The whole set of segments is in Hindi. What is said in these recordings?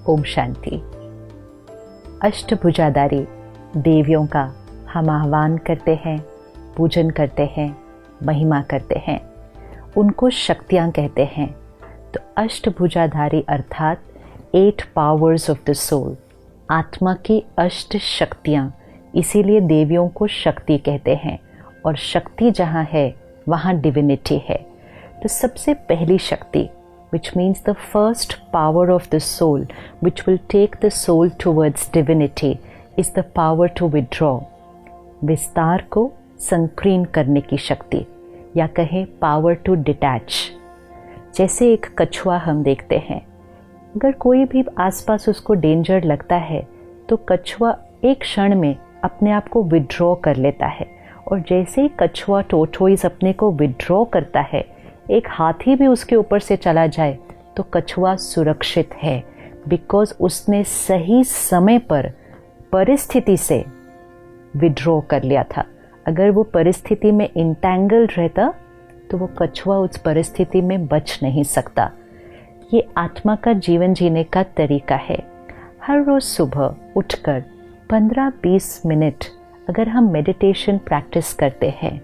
ओम शांति। अष्टभुजाधारी देवियों का हम आह्वान करते हैं, पूजन करते हैं, महिमा करते हैं, उनको शक्तियाँ कहते हैं। तो अष्टभुजाधारी अर्थात 8 पावर्स ऑफ द सोल, आत्मा की 8 शक्तियाँ, इसीलिए देवियों को शक्ति कहते हैं। और शक्ति जहाँ है वहाँ डिविनिटी है। तो सबसे पहली शक्ति, which means the first power of the soul, which will take the soul towards divinity, is the power to withdraw, विस्तार को संकीर्ण करने की शक्ति, या कहें power to detach। जैसे एक कछुआ हम देखते हैं, अगर कोई भी आसपास उसको डेंजर लगता है तो कछुआ एक क्षण में अपने आप को विड्रॉ कर लेता है। और जैसे ही कछुआ टोर्टोइज अपने को विड्रॉ करता है, एक हाथी भी उसके ऊपर से चला जाए तो कछुआ सुरक्षित है, बिकॉज उसने सही समय पर परिस्थिति से विड्रॉ कर लिया था। अगर वो परिस्थिति में इंटैंगल्ड रहता तो वो कछुआ उस परिस्थिति में बच नहीं सकता। ये आत्मा का जीवन जीने का तरीका है। हर रोज़ सुबह उठकर 15-20 मिनट अगर हम मेडिटेशन प्रैक्टिस करते हैं,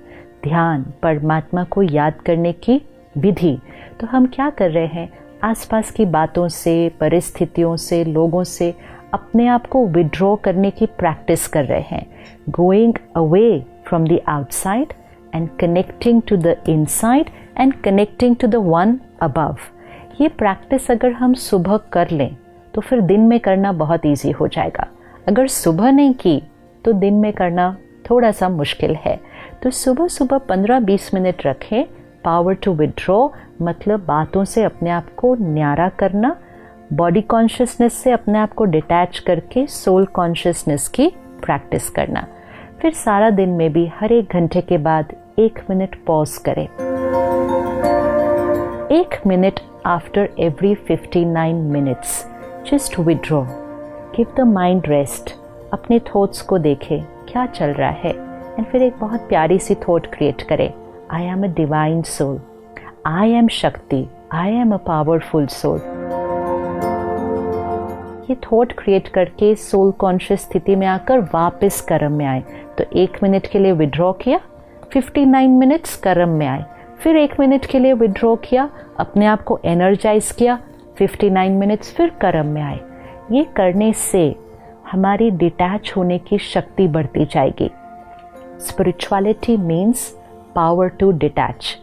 ध्यान, परमात्मा को याद करने की विधि, तो हम क्या कर रहे हैं? आसपास की बातों से, परिस्थितियों से, लोगों से अपने आप को विड्रॉ करने की प्रैक्टिस कर रहे हैं। Going away from the outside and connecting to the inside and connecting to the one above. ये प्रैक्टिस अगर हम सुबह कर लें तो फिर दिन में करना बहुत ईजी हो जाएगा। अगर सुबह नहीं की तो दिन में करना थोड़ा सा मुश्किल है। तो सुबह सुबह 15-20 मिनट रखें। पावर टू विड्रॉ मतलब बातों से अपने आप को न्यारा करना, बॉडी कॉन्शियसनेस से अपने आप को डिटैच करके सोल कॉन्शियसनेस की प्रैक्टिस करना। फिर सारा दिन में भी हर 1 घंटे के बाद 1 मिनट पॉज करें। 1 minute after every 59 minutes just withdraw, give the mind rest. अपने थॉट्स को देखें क्या चल रहा है, एंड फिर एक बहुत प्यारी सी थॉट क्रिएट करें, I am a divine soul, I am Shakti, I am a powerful soul. ये थॉट क्रिएट करके सोल कॉन्शियस स्थिति में आकर वापस कर्म में आए। तो 1 मिनट के लिए विड्रॉ किया, 59 मिनट्स कर्म में आए, फिर 1 मिनट के लिए विड्रॉ किया, अपने आप को एनर्जाइज किया, 59 मिनट्स फिर कर्म में आए। ये करने से हमारी डिटैच होने की शक्ति बढ़ती जाएगी। Spirituality means power to detach.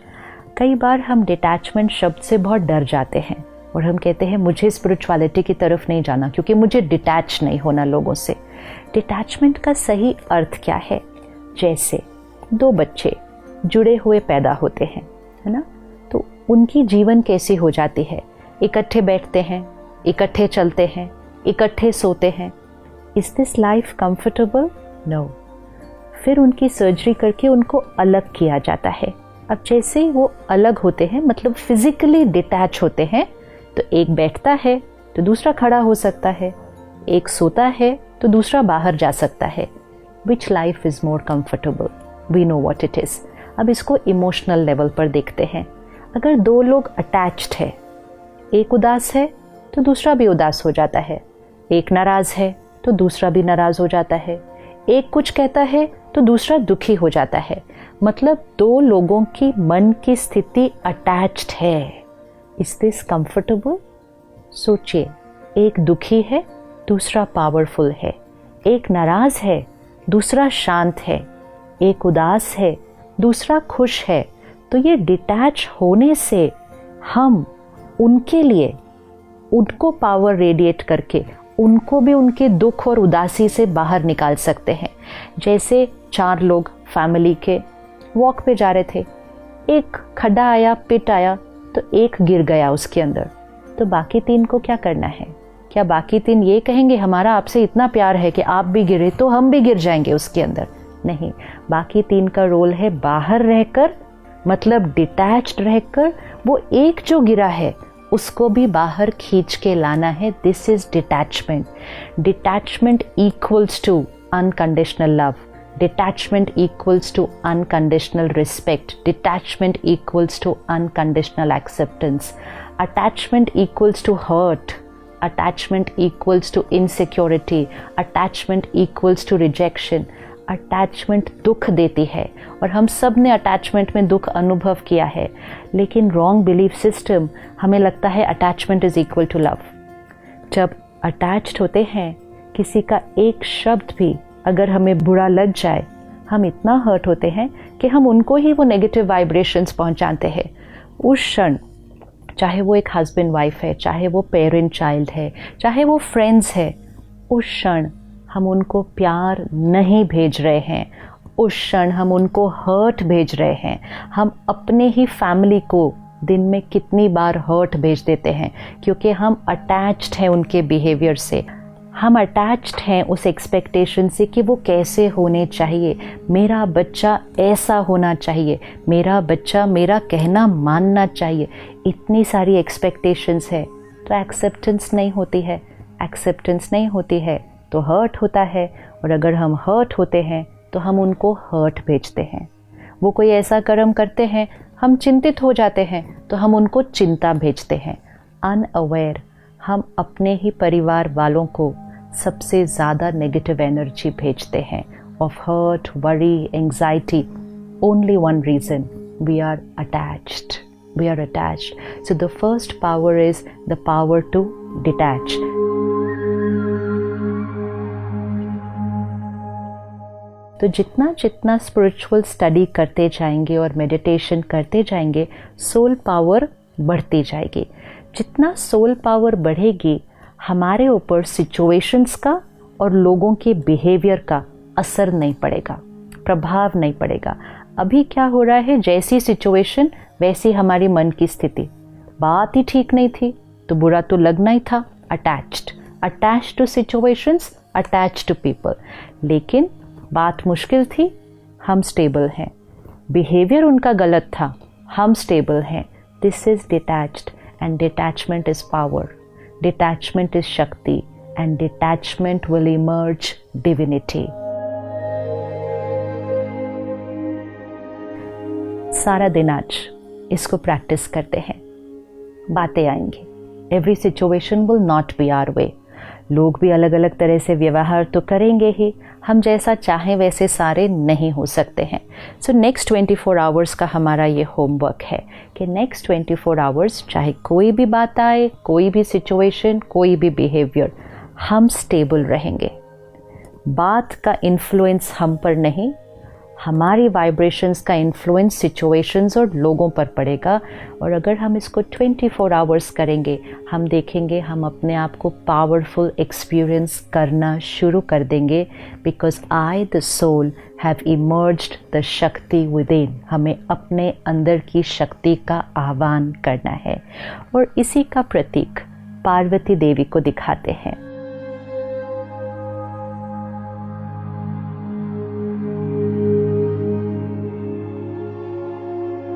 कई बार हम डिटैचमेंट शब्द से बहुत डर जाते हैं और हम कहते हैं मुझे स्पिरिचुअलिटी की तरफ नहीं जाना क्योंकि मुझे डिटैच नहीं होना लोगों से। डिटैचमेंट का सही अर्थ क्या है? जैसे 2 बच्चे जुड़े हुए पैदा होते हैं, है ना? तो उनकी जीवन कैसी हो जाती है? इकट्ठे बैठते हैं, इकट्ठे चलते हैं, इकट्ठे सोते हैं। Is this life comfortable? No. फिर उनकी सर्जरी करके उनको अलग किया जाता है। अब जैसे ही वो अलग होते हैं, मतलब फिजिकली डिटैच होते हैं, तो एक बैठता है तो दूसरा खड़ा हो सकता है, एक सोता है तो दूसरा बाहर जा सकता है। Which life is more comfortable? We know what it is. अब इसको इमोशनल लेवल पर देखते हैं। अगर 2 लोग अटैच्ड है, एक उदास है तो दूसरा भी उदास हो जाता है, एक नाराज है तो दूसरा भी नाराज हो जाता है, एक कुछ कहता है तो दूसरा दुखी हो जाता है। मतलब 2 लोगों की मन की स्थिति अटैच्ड है। Is this comfortable? सोचिए, एक दुखी है, दूसरा पावरफुल है, एक नाराज है, दूसरा शांत है, एक उदास है, दूसरा खुश है। तो ये डिटैच होने से हम उनके लिए, उनको पावर रेडिएट करके उनको भी उनके दुख और उदासी से बाहर निकाल सकते हैं। जैसे 4 लोग फैमिली के वॉक पे जा रहे थे, एक खड्डा आया, पिट आया, तो एक गिर गया उसके अंदर, तो बाकी 3 को क्या करना है? क्या बाकी 3 ये कहेंगे हमारा आपसे इतना प्यार है कि आप भी गिरे तो हम भी गिर जाएंगे उसके अंदर? नहीं, बाकी 3 का रोल है बाहर रहकर, मतलब डिटैच्ड रहकर, वो एक जो गिरा है उसको भी बाहर खींच के लाना है। This is detachment. Detachment equals to unconditional love. Detachment equals to unconditional respect. Detachment equals to unconditional acceptance. Attachment equals to hurt. Attachment equals to insecurity, attachment equals to rejection. Attachment दुख देती है और हम सब ने अटैचमेंट में दुख अनुभव किया है, लेकिन रॉन्ग बिलीफ सिस्टम हमें लगता है attachment is equal to love. जब अटैच्ड होते हैं, किसी का एक शब्द भी अगर हमें बुरा लग जाए, हम इतना हर्ट होते हैं कि हम उनको ही वो नेगेटिव वाइब्रेशंस पहुंचाते हैं। उस क्षण, चाहे वो एक हस्बैंड वाइफ है, चाहे वो पेरेंट चाइल्ड है, चाहे वो फ्रेंड्स है, उस क्षण हम उनको प्यार नहीं भेज रहे हैं, उस क्षण हम उनको हर्ट भेज रहे हैं। हम अपने ही फैमिली को दिन में कितनी बार हर्ट भेज देते हैं, क्योंकि हम अटैच्ड हैं उनके बिहेवियर से। हम अटैच्ड हैं उस एक्सपेक्टेशन से कि वो कैसे होने चाहिए, मेरा बच्चा ऐसा होना चाहिए, मेरा बच्चा मेरा कहना मानना चाहिए। इतनी सारी एक्सपेक्टेशंस है, तो एक्सेप्टेंस नहीं होती है। एक्सेप्टेंस नहीं होती है तो हर्ट होता है, और अगर हम हर्ट होते हैं तो हम उनको हर्ट भेजते हैं। वो कोई ऐसा कर्म करते हैं, हम चिंतित हो जाते हैं तो हम उनको चिंता भेजते हैं। अनअवेयर हम अपने ही परिवार वालों को सबसे ज़्यादा नेगेटिव एनर्जी भेजते हैं of hurt, worry, anxiety. Only one reason, we are attached. We are attached. So the first power is the power to detach. तो जितना जितना स्पिरिचुअल स्टडी करते जाएंगे और मेडिटेशन करते जाएंगे, सोल पावर बढ़ती जाएगी। जितना सोल पावर बढ़ेगी, हमारे ऊपर सिचुएशंस का और लोगों के बिहेवियर का असर नहीं पड़ेगा, प्रभाव नहीं पड़ेगा। अभी क्या हो रहा है, जैसी सिचुएशन वैसी हमारी मन की स्थिति। बात ही ठीक नहीं थी तो बुरा तो लगना ही था। Attached to situations, attached to people. लेकिन बात मुश्किल थी, हम स्टेबल हैं। बिहेवियर उनका गलत था, हम स्टेबल हैं। This is detached, and detachment is power. Detachment is Shakti, and detachment will emerge divinity. सारा दिन आज इसको प्रैक्टिस करते हैं। बातें आएंगी, every situation will not be our way. लोग भी अलग अलग तरह से व्यवहार तो करेंगे ही, हम जैसा चाहें वैसे सारे नहीं हो सकते हैं। सो नेक्स्ट 24 आवर्स का हमारा ये होमवर्क है कि नेक्स्ट 24 आवर्स चाहे कोई भी बात आए, कोई भी सिचुएशन, कोई भी बिहेवियर, हम स्टेबल रहेंगे। बात का इन्फ्लुएंस हम पर नहीं, हमारी वाइब्रेशंस का इन्फ्लुएंस सिचुएशंस और लोगों पर पड़ेगा। और अगर हम इसको 24 आवर्स करेंगे, हम देखेंगे हम अपने आप को पावरफुल एक्सपीरियंस करना शुरू कर देंगे। Because I the soul have emerged the शक्ति विद इन। हमें अपने अंदर की शक्ति का आह्वान करना है, और इसी का प्रतीक पार्वती देवी को दिखाते हैं।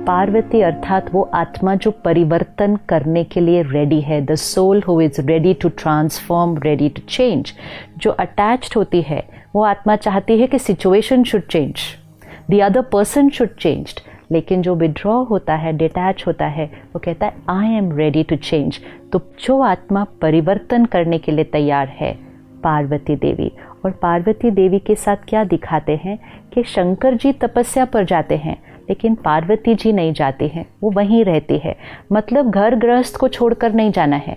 पार्वती अर्थात वो आत्मा जो परिवर्तन करने के लिए रेडी है, the soul who is ready to transform, ready to change. जो अटैच्ड होती है वो आत्मा चाहती है कि situation should change, the other person should change. लेकिन जो विड्रॉ होता है, डिटैच होता है, वो कहता है I am ready to change. तो जो आत्मा परिवर्तन करने के लिए तैयार है, पार्वती देवी। और पार्वती देवी के साथ क्या दिखाते हैं कि शंकर जी तपस्या पर जाते हैं, लेकिन पार्वती जी नहीं जाती हैं, वो वहीं रहती है। मतलब घर गृहस्थ को छोड़कर नहीं जाना है,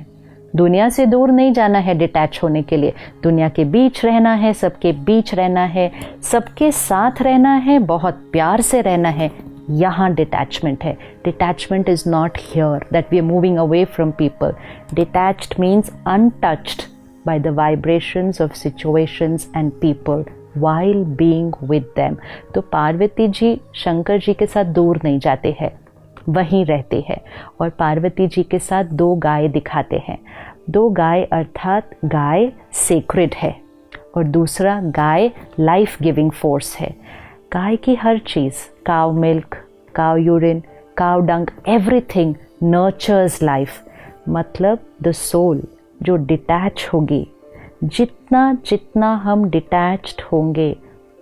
दुनिया से दूर नहीं जाना है डिटैच होने के लिए। दुनिया के बीच रहना है, सबके बीच रहना है, सबके साथ रहना है, बहुत प्यार से रहना है। यहाँ डिटैचमेंट है। Detachment is not here that we are moving away from people. Detached means untouched by the vibrations of situations and people while being with them। तो पार्वती जी शंकर जी के साथ दूर नहीं जाते हैं, वहीं रहते हैं। और पार्वती जी के साथ 2 गाय दिखाते हैं। 2 गाय अर्थात गाय सेक्रेड है, और दूसरा गाय लाइफ गिविंग फोर्स है। गाय की हर चीज़, काव मिल्क, काव यूरिन, काव डंग, एवरीथिंग नर्चर्स लाइफ। मतलब द सोल जो डिटैच होगी, जितना जितना हम डिटैच्ड होंगे,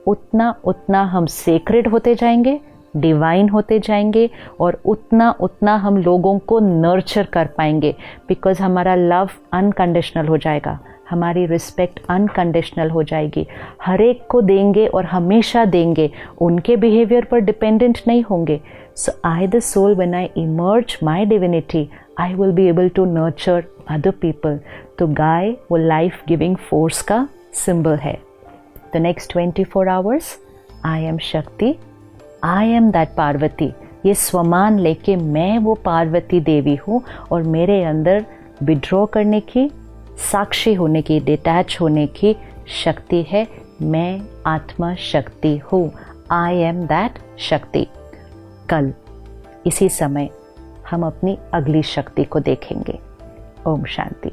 उतना उतना हम सेक्रेड होते जाएंगे डिवाइन होते जाएंगे और उतना उतना हम लोगों को नर्चर कर पाएंगे, बिकॉज हमारा लव अनकंडीशनल हो जाएगा, हमारी रिस्पेक्ट अनकंडीशनल हो जाएगी, हर एक को देंगे और हमेशा देंगे, उनके बिहेवियर पर डिपेंडेंट नहीं होंगे. So I the soul, when I emerge my divinity, I will be able to nurture other people. तो गाय वो लाइफ गिविंग फोर्स का सिंबल है. The next 24 hours I am Shakti, I M that Parvati. ये स्वमान लेके मैं वो पार्वती देवी हूँ और मेरे अंदर विड्रॉ करने की, साक्षी होने की, डिटैच होने की शक्ति है. मैं आत्मा शक्ति हूँ. आई एम दैट शक्ति. कल इसी समय हम अपनी अगली शक्ति को देखेंगे. ओम शांति.